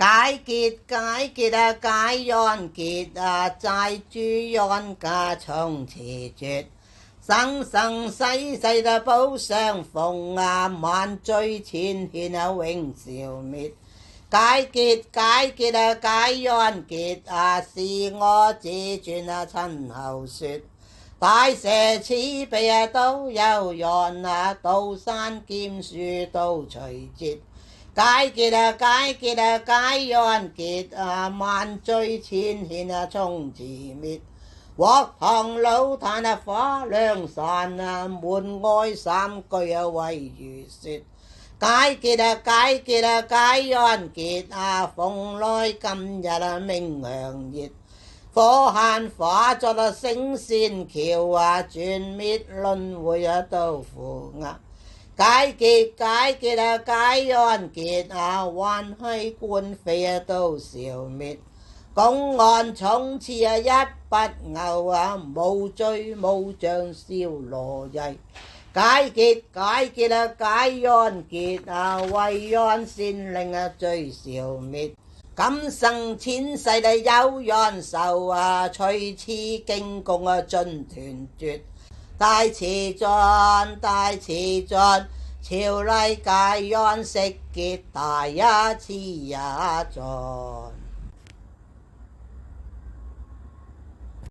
解結解結啊，解冤結啊，債主冤家從此絕，生生世世啊保相逢啊，萬罪千獻啊永消滅。解結解結啊，解冤結啊，是我自尊啊親口說。大赦慈悲啊都有緣啊，刀山劍樹都隨節。解結啊解結啊，解冤結啊，萬罪千獻啊從此滅。鑊堂老壇啊花兩散啊，門外三句啊為如說。解結啊解結啊，解冤結啊，風來今日啊明亮熱。火限化作啊聖仙橋啊，轉滅輪迴啊都負壓。解結解結啊，解冤結啊，還係官非啊都消滅。公案從此啊一筆勾啊，無罪無障燒羅曳。解結解結啊，解冤結啊，為冤先令啊罪消滅。今生前世啊有冤仇啊，隨此經共啊盡斷絕。大慈盡大慈盡，朝禮解冤釋結大慈也盡。